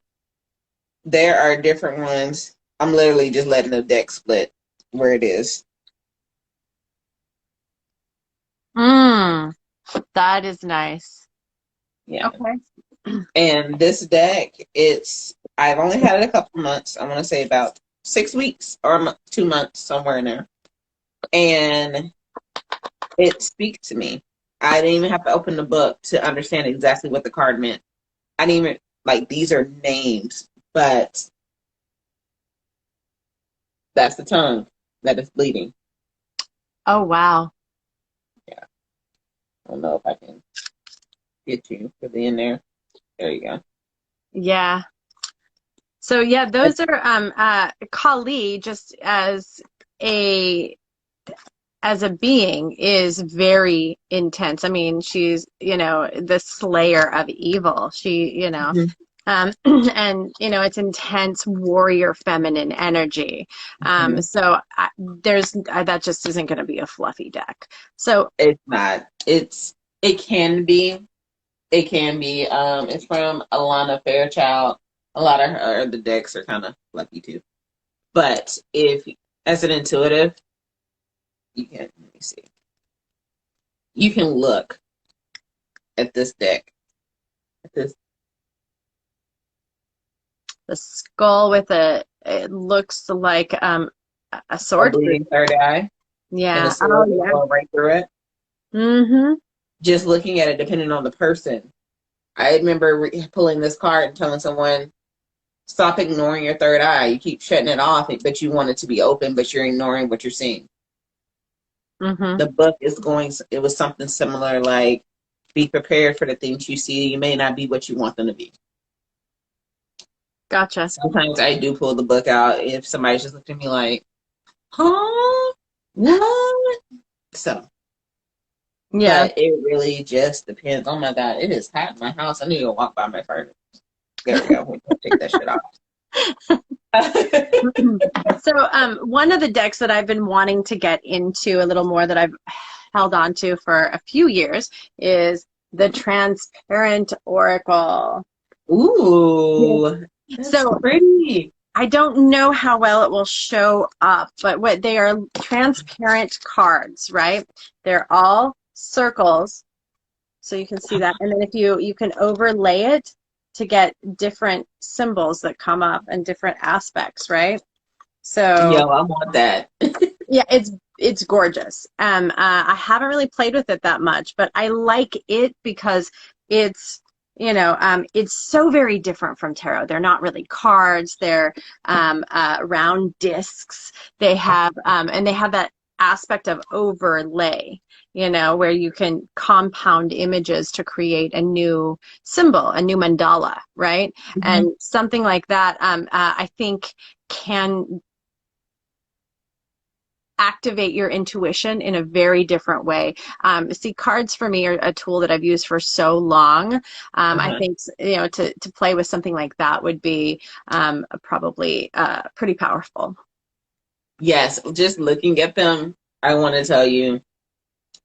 there are different ones. I'm literally just letting the deck split where it is. That is nice. Yeah. Okay. And this deck, I've only had it a couple months. I want to say about 6 weeks or 2 months, somewhere in there. And it speaks to me. I didn't even have to open the book to understand exactly what the card meant. I didn't even, like, these are names, but that's the tongue that is bleeding. Oh, wow. Yeah. I don't know if I can get you for the in there. There you go. Yeah. So yeah, those are Kali just as a being is very intense. I mean, she's, the slayer of evil. Mhm. And it's intense warrior feminine energy. Mhm. So that just isn't going to be a fluffy deck. So It's not. It can be. It can be. It's from Alana Fairchild. A lot of the decks are kind of lucky too. But if, as an intuitive, you can, let me see. You can look at this deck. At this the skull with it looks like a a sword. bleeding third eye and a Yeah. Oh sword is yeah. going right through it. Mm-hmm. Just looking at it, depending on the person. I remember pulling this card and telling someone, "Stop ignoring your third eye. You keep shutting it off, but you want it to be open, but you're ignoring what you're seeing." Mm-hmm. The book is going. It was something similar, like, "Be prepared for the things you see. You may not be what you want them to be." Gotcha. Sometimes I do pull the book out if somebody's just looking at me like, "Huh? What?" So, Yeah. but it really just depends. Oh my God, it is hot in my house. I need to walk by my furnace. There we go. We can take that shit off. So one of the decks that I've been wanting to get into a little more that I've held on to for a few years is the Transparent Oracle. Ooh, that's So pretty. I don't know how well it will show up, but what they are transparent cards, right? They're all circles, so you can see that. And then if you can overlay it to get different symbols that come up and different aspects, right? So Yo, I want that. yeah, it's gorgeous. I haven't really played with it that much, but I like it because it's it's so very different from tarot. They're not really cards. They're round discs. They have and they have that aspect of overlay, where you can compound images to create a new symbol, a new mandala, right? Mhm. And something like that, I think can activate your intuition in a very different way. See, cards for me are a tool that I've used for so long. I Uh-huh. think, to play with something like that would be probably pretty powerful. Yes, just looking at them, I want to tell you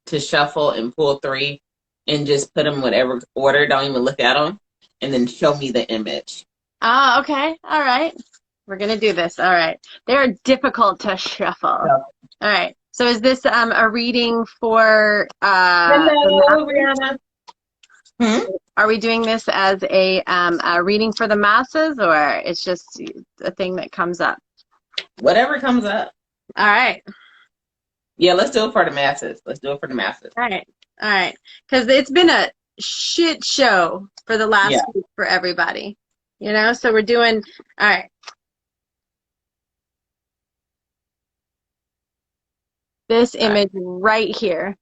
to shuffle and pull three and just put them whatever order. Don't even look at them, and then show me the image. Ah, okay. All right. We're gonna do this. All right. They're difficult to shuffle. All So, right. So is this a reading for the hello, masses? Brianna. Hmm? Are we doing this as a reading for the masses, or it's just a thing that comes up? Whatever comes up. All right. Yeah, let's do it for the masses. Let's do it for the masses. All right. All right. Because it's been a shit show for the Yeah. last week for everybody. So we're doing, all right. This image right here.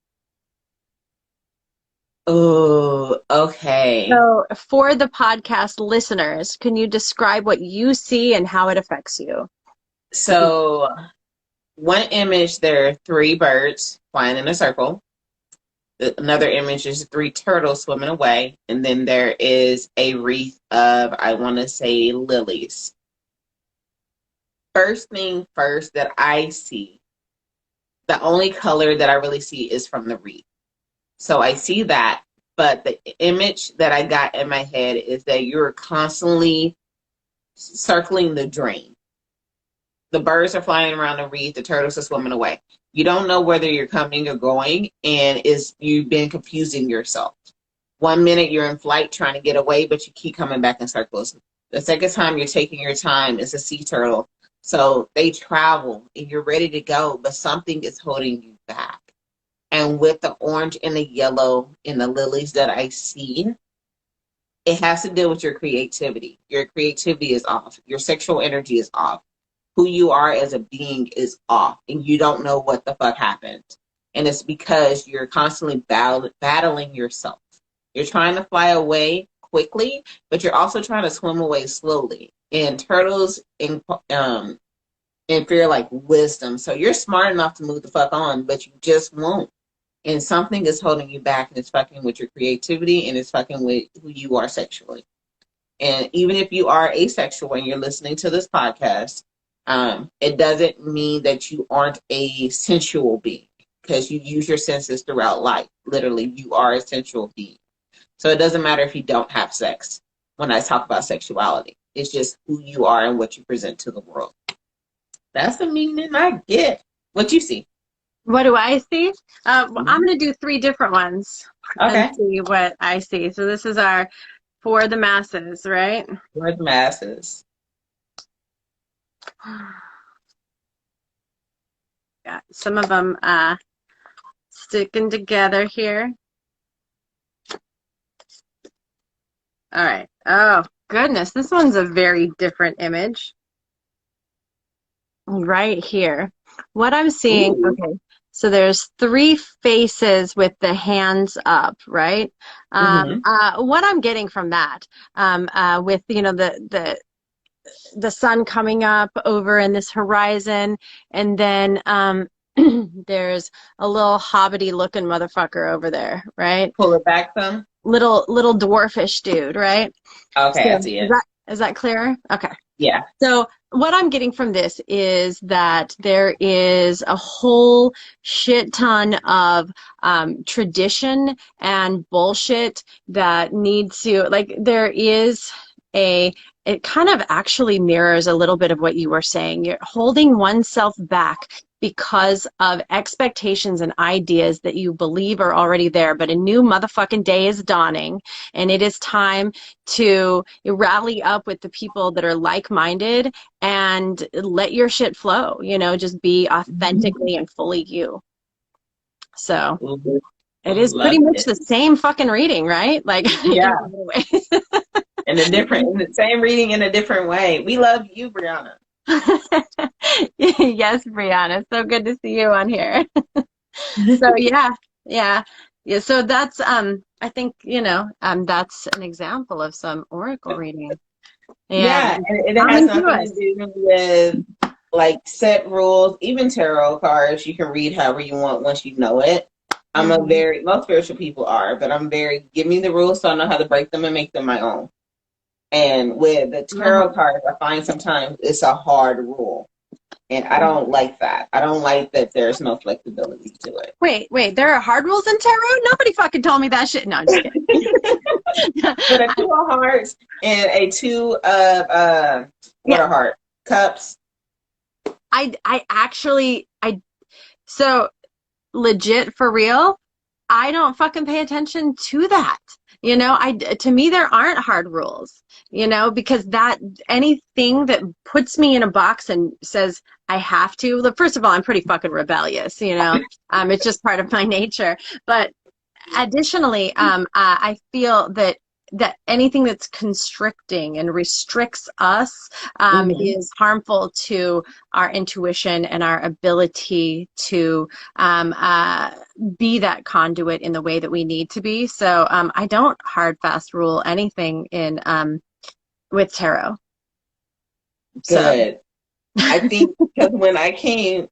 Oh, okay. So for the podcast listeners, can you describe what you see and how it affects you? So, one image, there are three birds flying in a circle. Another image is three turtles swimming away. And then there is a wreath of, I want to say, lilies. First thing first that I see, the only color that I really see is from the wreath. So I see that, but the image that I got in my head is that you're constantly circling the drain. The birds are flying around the wreath, the turtles are swimming away. You don't know whether you're coming or going, and you've been confusing yourself. One minute you're in flight trying to get away, but you keep coming back in circles. The second time you're taking your time is a sea turtle. So they travel and you're ready to go, but something is holding you back. And with the orange and the yellow and the lilies that I see, it has to do with your creativity. Your creativity is off. Your sexual energy is off. Who you are as a being is off, and you don't know what the fuck happened. And it's because you're constantly battling yourself. You're trying to fly away quickly, but you're also trying to swim away slowly. And turtles fear like wisdom. So you're smart enough to move the fuck on, but you just won't. And something is holding you back, and it's fucking with your creativity, and it's fucking with who you are sexually. And even if you are asexual and you're listening to this podcast, it doesn't mean that you aren't a sensual being, because you use your senses throughout life. Literally, you are a sensual being. So it doesn't matter if you don't have sex when I talk about sexuality. It's just who you are and what you present to the world. That's the meaning I get. What you see? What do I see? Well, I'm going to do three different ones and Okay. see what I see. So this is our for the masses, right? Word masses. Got some of them sticking together here. All right. Oh, goodness. This one's a very different image. Right here. What I'm seeing, Ooh. okay, so there's three faces with the hands up, right? Mm-hmm. What I'm getting from that, with the sun coming up over in this horizon, and then there's a little hobbity looking motherfucker over there, right? Pull it back some. Little dwarfish dude, right? Okay, I So see is it. that clearer? Okay. Yeah. So what I'm getting from this is that there is a whole shit ton of tradition and bullshit that needs to, like, there is a, it kind of actually mirrors a little bit of what you were saying. You're holding oneself back because of expectations and ideas that you believe are already there, but a new motherfucking day is dawning, and it is time to rally up with the people that are like-minded and let your shit flow, just be authentically and fully you. So Ooh, it is love pretty much it. the same fucking reading, right? Like in a Yeah. lot of ways. In the same reading in a different way. We love you, Brianna. Yes, Brianna, so good to see you on here. So yeah, yeah. Yeah, so that's I think, that's an example of some oracle reading. Yeah, And and it I'm has into nothing to us. do with like set rules. Even tarot cards, you can read however you want once you know it. Mhm. Most spiritual people are, but I'm very, give me the rules so I know how to break them and make them my own. And with the tarot Mhm. cards, I find sometimes it's a hard rule. And I don't like that. I don't like that there's no flexibility to it. Wait, there are hard rules in tarot? Nobody fucking told me that shit. No, I'm just kidding. But a two of hearts and a two of what Yeah, are heart cups. I actually, so legit for real, I don't fucking pay attention to that. To me, there aren't hard rules, because that anything that puts me in a box and says I have to, look, first of all, I'm pretty fucking rebellious, it's just part of my nature. But additionally, I feel that anything that's constricting and restricts us Mm-hmm. is harmful to our intuition and our ability to be that conduit in the way that we need to be. So I don't hard fast rule anything in with tarot. So Good. I think because when I came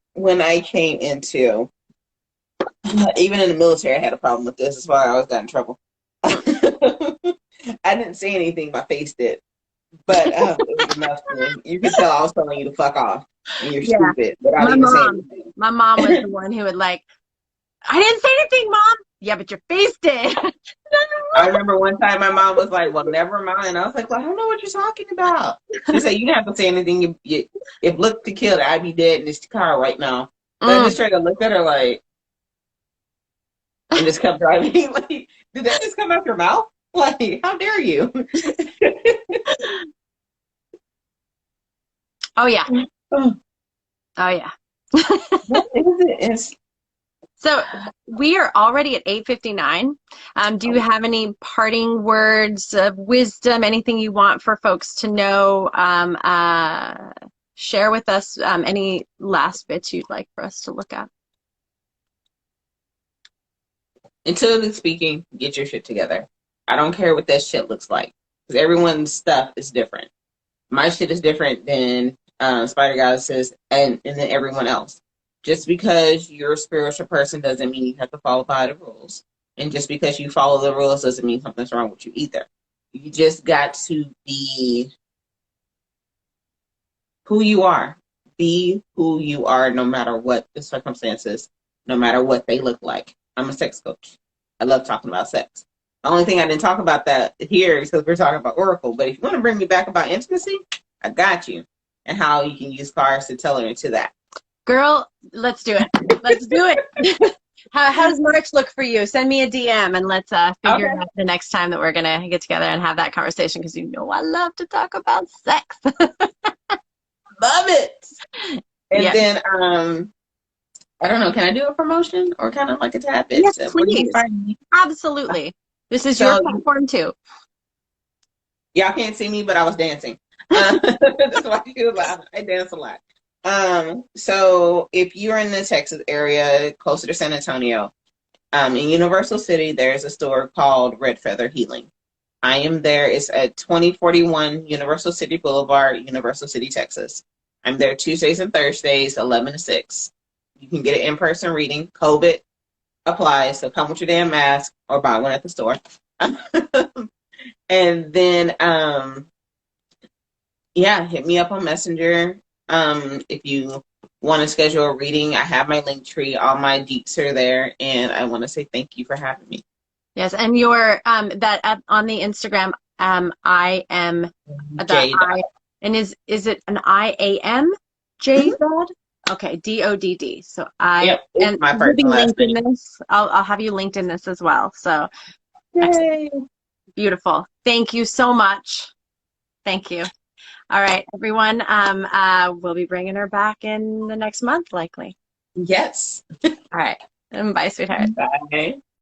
into even in the military, I had a problem with this. That's why I always got in trouble. I didn't say anything, my face did, but it was enough. You could tell I was telling you to fuck off and you're yeah, stupid without my even saying mom, my mom was the one who would like, I didn't say anything, mom. Yeah, but your face did. I remember one time my mom was like, "Well, never mind." I was like, "Well, I don't know what you're talking about." She said, "You don't have to say anything. If looked to kill, I'd be dead in this car right now." So I just Mm. tried to look at her like, and just kept driving. Like, did that just come out your mouth? Like, how dare you? Oh yeah, Oh, oh yeah. what is it? It's, So we are already at 8:59. Do you have any parting words of wisdom, anything you want for folks to know? Share with us any last bits you'd like for us to look at. intuitively speaking, get your shit together. I don't care what that shit looks like because everyone's stuff is different. My shit is different than Spider Goddesses and then everyone else. Just because you're a spiritual person doesn't mean you have to follow by the rules. And just because you follow the rules doesn't mean something's wrong with you either. You just got to be who you are. Be who you are no matter what the circumstances, no matter what they look like. I'm a sex coach. I love talking about sex. The only thing I didn't talk about that here is because we're talking about Oracle. But if you want to bring me back about intimacy, I got you. And how you can use cards to tailor into that. Girl, let's do it. Let's do it. How does March look for you? Send me a DM and let's figure Okay. out the next time that we're gonna get together and have that conversation because I love to talk about sex. Love it. And Yeah. then I don't know, can I do a promotion or kind of like a tad bit? Yes, So where you can please. find me. Absolutely. This is your So platform too. y'all can't see me, but I was dancing. That's why you laugh. I dance a lot. So if you're in the Texas area, closer to San Antonio, in Universal City, there's a store called Red Feather Healing. I am there. It's at 2041 Universal City Boulevard, Universal City, Texas. I'm there Tuesdays and Thursdays, 11 to 6. You can get an in-person reading. COVID applies, so come with your damn mask or buy one at the store. And then Yeah, hit me up on Messenger. If you want to schedule a reading, I have my link tree. All my deets are there, and I want to say thank you for having me. Yes, and your on the Instagram, I am the J Dot. I, and is it an IAM J Mhm. Dodd? Okay, DODD. So I, Yep, it's and my you'll first be and last linked in name. this. I'll have you linked in this as well. So excellent, Yay! beautiful. Thank you so much. Thank you. All right, everyone. We'll be bringing her back in the next month, likely. Yes. All right. Bye, sweetheart. Bye.